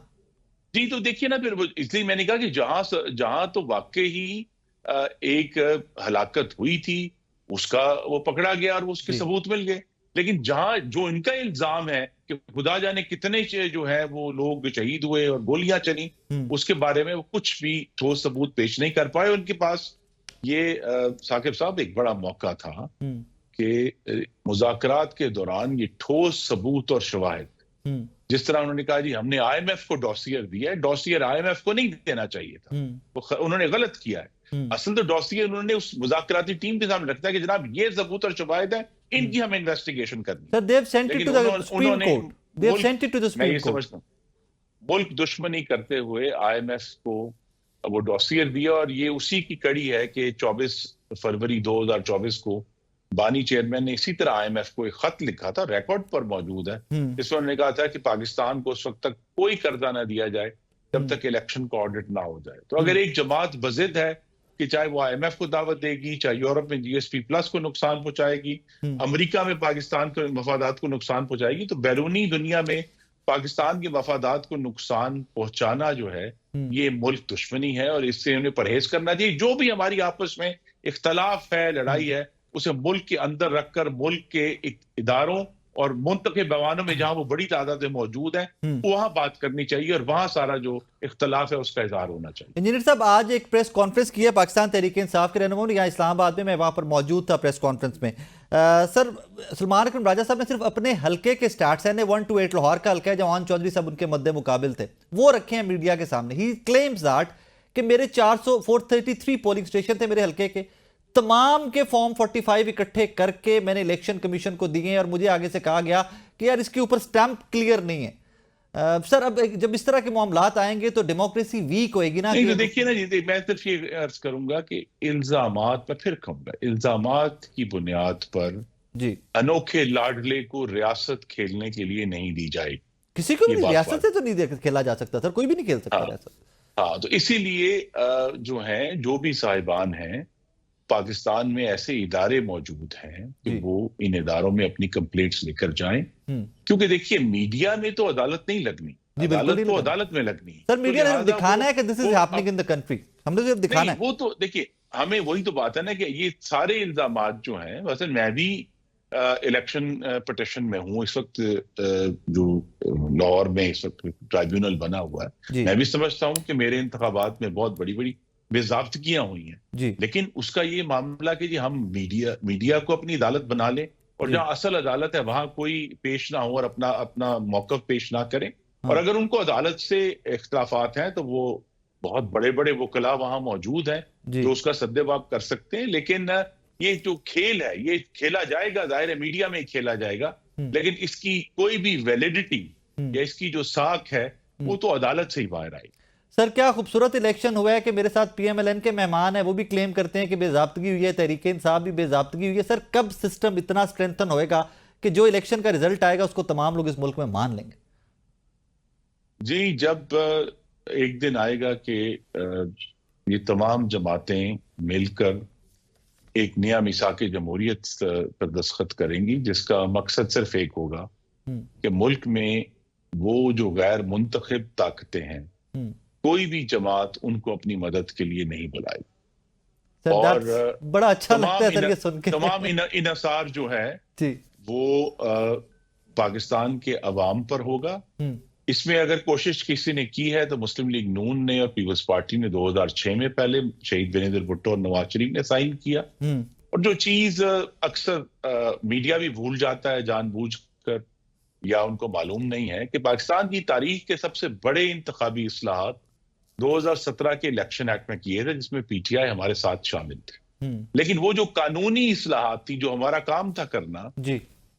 जी, तो देखिए ना, फिर इसलिए मैंने कहा कि जहां तो वाकई ही एक हलाकत हुई थी उसका वो पकड़ा गया और उसके सबूत मिल गए, लेकिन जहां जो इनका इल्जाम है कि खुदा जाने कितने जो है वो लोग शहीद हुए और गोलियां चली, उसके बारे में वो कुछ भी ठोस सबूत पेश नहीं कर पाए उनके पास। ये साकिब साहब एक बड़ा मौका था कि मुज़ाकरात के दौरान ये ठोस सबूत और शवाहिद, जिस तरह उन्होंने कहा जी हमने आईएमएफ को डॉसियर दिया है, डॉसियर आईएमएफ को नहीं देना चाहिए था, तो उन्होंने गलत किया है। असल तो डॉसियर उन्होंने उस मुज़ाकराती टीम के सामने रखता है कि जनाब ये सबूत और शवाहिद है, इनकी हमें इन्वेस्टिगेशन करनी। Sir, they have sent it to the Supreme Court. They have sent it to the मैं Supreme ये Court. समझता हूँ मुल्क दुश्मनी करते हुए IMF को वो डॉसियर दिया, और ये उसी की कड़ी है कि 24 फरवरी 2024 को बानी चेयरमैन ने इसी तरह IMF को एक खत लिखा था, रिकॉर्ड पर मौजूद है, जिसमें उन्होंने कहा था कि पाकिस्तान को उस वक्त तक कोई कर्जा ना दिया जाए जब तक इलेक्शन का ऑडिट ना हो जाए। तो अगर एक जमात बजिद है कि चाहे वो IMF को दावत देगी, चाहे यूरोप में GSP प्लस को नुकसान पहुंचाएगी, अमेरिका में पाकिस्तान के मफादात को नुकसान पहुंचाएगी, तो बैरूनी दुनिया में पाकिस्तान के मफादात को नुकसान पहुंचाना जो है ये मुल्क दुश्मनी है, और इससे उन्हें परहेज करना चाहिए। जो भी हमारी आपस में इख्तलाफ है, लड़ाई है, उसे मुल्क के अंदर रखकर मुल्क के इदारों और मुंतखब बवानों में जहां वो बड़ी तादाद में मौजूद है वहां बात करनी चाहिए, और वहां सारा जो इख्तलाफ है उसका इजहार होना चाहिए। इंजीनियर साहब, आज एक प्रेस कॉन्फ्रेंस की है पाकिस्तान तहरीक इंसाफ के रहनुमाओं ने, यहाँ इस्लामाबाद में, मैं वहां पर मौजूद था प्रेस कॉन्फ्रेंस में। सर, सलमान अकरम राजा साहब ने सिर्फ अपने हल्के के स्टार्ट्स हैं, 1 to 8 लाहौर का हल्का है, जवान चौधरी साहब उनके मद्दे मुकाबिल थे, वो रखे हैं मीडिया के सामने। ही क्लेम्स दैट कि मेरे 433 पोलिंग स्टेशन थे मेरे हल्के के, तमाम के फॉर्म 45 इकट्ठे करके मैंने इलेक्शन कमीशन को दिए, और मुझे आगे से कहा गया कि यार इसके ऊपर स्टैंप क्लियर नहीं है। सर, अब जब इस तरह के मामलात आएंगे तो डेमोक्रेसी वीक होएगी ना। नहीं, तो देखिए ना जी, मैं सिर्फ ये अर्ज करूंगा कि इल्जामात पर फिर कहूंगा, इल्जामात की बुनियाद पर जी अनोखे लाडले को रियासत खेलने के लिए नहीं दी जाएगी। किसी को भी रियासत से तो नहीं खेला जा सकता सर, कोई भी नहीं खेल सकता रियासत। हाँ, तो इसीलिए जो है, जो भी साहिबान हैं पाकिस्तान में, ऐसे इदारे मौजूद हैं कि वो इन इदारों में अपनी कंप्लेंट्स लेकर जाएं, क्योंकि देखिए मीडिया में तो अदालत नहीं लगनी, अदालत तो अदालत में लगनी है। सर, मीडिया ने दिखाना है कि this is happening in the country, हमने सिर्फ दिखाना है। वो तो देखिए, हमें वही तो बात है ना कि ये सारे इल्जामात जो हैं, वैसे मैं भी इलेक्शन पिटिशन में हूँ इस वक्त, जो लाहौर में इस वक्त ट्राइब्यूनल बना हुआ है, मैं भी समझता हूँ कि मेरे इंतखाबात में बहुत बड़ी बड़ी बेज़ाब्तगियां हुई हैं, लेकिन उसका ये मामला कि जी हम मीडिया को अपनी अदालत बना लें, और जहां असल अदालत है वहां कोई पेश ना हो और अपना मौकफ पेश ना करें। और अगर उनको अदालत से इख्तलाफात हैं तो वो बहुत बड़े बड़े वकला वहां मौजूद हैं जो उसका सद्देबाब कर सकते हैं। लेकिन ये जो खेल है ये खेला जाएगा, जाहिर है मीडिया में खेला जाएगा, लेकिन इसकी कोई भी वैलिडिटी या इसकी जो साख है वो तो अदालत से ही बाहर आएगी। सर, क्या खूबसूरत इलेक्शन हुआ है कि मेरे साथ PMLN के मेहमान हैं, वो भी क्लेम करते हैं कि बेजाब्तगी हुई है, तहरीक इंसाफ भी बेजाब्तगी हुई है। सर, कब सिस्टम इतना स्ट्रेंथन होएगा कि जो इलेक्शन का रिजल्ट आएगा उसको तमाम लोग इस मुल्क में मान लेंगे? जी, जब एक दिन आएगा कि ये तमाम जमातें मिलकर एक नया मिसाक जमहूरियत पर दस्तखत करेंगी, जिसका मकसद सिर्फ एक होगा कि मुल्क में वो जो गैर मुंतखब ताकतें हैं, कोई भी जमात उनको अपनी मदद के लिए नहीं बुलाएगी। और बड़ा अच्छा लगता है सर ये सुन के। तमाम इनसार जो है वो पाकिस्तान के अवाम पर होगा। इसमें अगर कोशिश किसी ने की है तो मुस्लिम लीग नून ने और पीपल्स पार्टी ने 2006 में पहले शहीद बेनजीर भुट्टो और नवाज शरीफ ने साइन किया। और जो चीज अक्सर मीडिया भी भूल जाता है जानबूझकर, या उनको मालूम नहीं है कि पाकिस्तान की तारीख के सबसे बड़े इंतखाबी इस्लाहात 2017 के इलेक्शन एक्ट में किए थे, जिसमें PTI हमारे साथ शामिल थे। लेकिन वो जो कानूनी इस्लाहात थी जो हमारा काम था करना,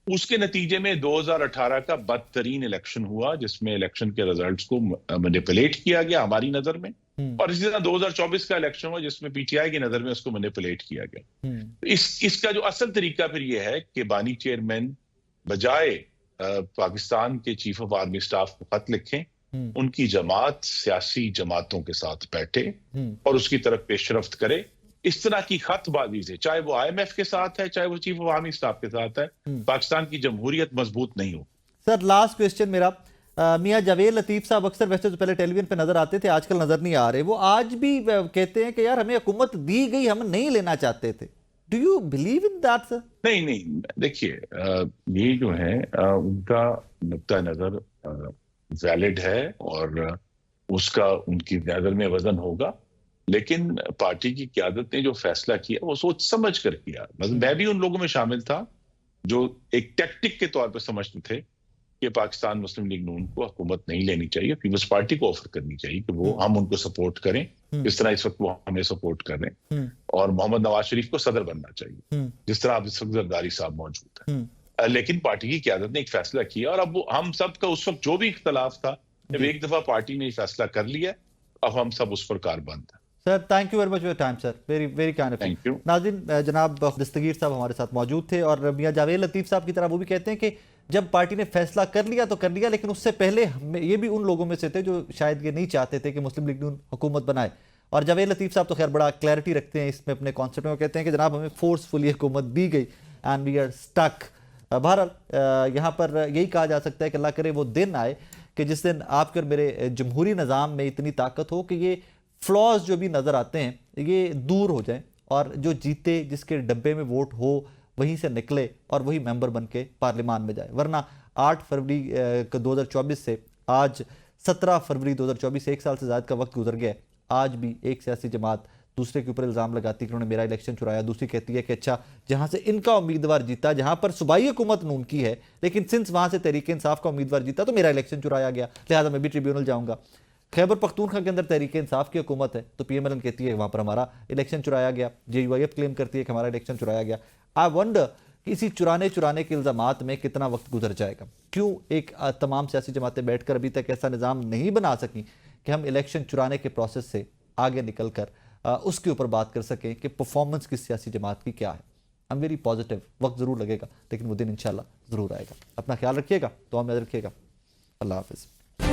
उसके नतीजे में 2018 का बदतरीन इलेक्शन हुआ, जिसमें इलेक्शन के रिजल्ट्स को मैनिपुलेट किया गया हमारी नजर में, और इसी तरह 2024 का इलेक्शन हुआ जिसमें PTI की नजर में उसको मैनिपुलेट किया गया। इसका जो असल तरीका फिर यह है कि बानी चेयरमैन बजाय पाकिस्तान के चीफ ऑफ आर्मी स्टाफ को खत लिखें, उनकी जमात सियासी जमातों के साथ बैठे और उसकी तरफ पेशरफ्त करे। इस तरह की खतबाजी से, चाहे वो IMF के साथ है, चाहे वो चीफ ऑफ आर्मी स्टाफ के साथ है, पाकिस्तान की जमहूरियत मजबूत नहीं हो। सर, लास्ट क्वेश्चन मेरा, मियां जावेद लतीफ साहब अक्सर वैसे तो पहले टेलीविजन पे नजर आते थे, आजकल नजर नहीं आ रहे, वो आज भी कहते हैं कि यार हमें हुकूमत दी गई, हम नहीं लेना चाहते थे। Do you believe in that sir? नहीं, देखिए ये जो है उनका नुक्ता नजर वैलिड है और उसका उनकी नजर में वजन होगा, लेकिन पार्टी की क़यादत ने जो फैसला किया वो सोच समझ कर किया। मतलब मैं भी उन लोगों में शामिल था जो एक टैक्टिक के तौर पर समझते थे कि पाकिस्तान मुस्लिम लीग नून को हुकूमत नहीं लेनी चाहिए, पीपल्स पार्टी को ऑफर करनी चाहिए कि वो हम उनको सपोर्ट करें जिस तरह इस वक्त वो हमें सपोर्ट कर रहे हैं, और मोहम्मद नवाज शरीफ को सदर बनना चाहिए जिस तरह अब इस वक्त जरदारी साहब मौजूद है। लेकिन पार्टी की क़यादत ने एक फैसला किया और अब वो हम सब का उस वक्त जो भी इख्तलाफ था, जब एक दफा पार्टी ने फैसला कर लिया, अब हम सब उस पर कारबंद हैं। Sir thank you very much for time sir, very very kind of Thank you. नाज़रीन, जनाब दस्तगीर साहब हमारे साथ मौजूद थे और मियां जावेद लतीफ़ साहब की तरह वो भी कहते हैं कि जब पार्टी ने फैसला कर लिया तो कर लिया, लेकिन उससे पहले ये भी उन लोगों में से थे जो शायद ये नहीं चाहते थे कि मुस्लिम लीग नून हुकूमत बनाए। और जावेद लतीफ़ साहब तो खैर बड़ा क्लैरिटी रखते हैं इसमें अपने कॉन्सेप्ट में, वो कहते हैं कि जनाब हमें फोर्सफुली हुकूमत दी गई एंड वी आर स्टक। बहरहाल यहाँ पर यही कहा जा सकता है कि अल्लाह करे वो दिन आए कि जिस दिन आपके और मेरे जमहूरी निज़ाम में इतनी ताकत हो कि ये फ्लॉज जो भी नज़र आते हैं ये दूर हो जाएं और जो जीते जिसके डब्बे में वोट हो वहीं से निकले और वही मेंबर बन के पार्लियामान में जाए। वरना 8 फरवरी 2024 से आज 17 फरवरी 2024 एक साल से ज़्यादा का वक्त गुजर गया है, आज भी एक सियासी जमात दूसरे के ऊपर इल्ज़ाम लगाती है कि उन्होंने मेरा इलेक्शन चुराया, दूसरी कहती है कि अच्छा जहाँ से इनका उम्मीदवार जीता, जहाँ पर सूबाई हुकूमत नून की है लेकिन सिंस वहाँ से तहरीक इंसाफ का उम्मीदवार जीता तो मेरा इलेक्शन चुराया गया, लिहाजा मैं भी ट्रिब्यूनल जाऊँगा। खैबर पख्तूनख्वा के अंदर तहरीक इंसाफ की हुकूमत है तो PMLN कहती है वहाँ पर हमारा इलेक्शन चुराया गया, JUIF क्लेम करती है कि हमारा इलेक्शन चुराया गया। आई वंडर कि इसी चुराने के इल्ज़ामात में कितना वक्त गुजर जाएगा। क्यों एक तमाम सियासी जमातें बैठकर अभी तक ऐसा निज़ाम नहीं बना सकी कि हम इलेक्शन चुराने के प्रोसेस से आगे निकल कर उसके ऊपर बात कर सकें कि परफॉर्मेंस किस सियासी जमात की क्या है। आई एम वेरी पॉजिटिव, वक्त ज़रूर लगेगा लेकिन वो दिन इंशाल्लाह ज़रूर आएगा। अपना ख्याल रखिएगा, तो हमें याद रखिएगा। अल्लाह हाफिज़।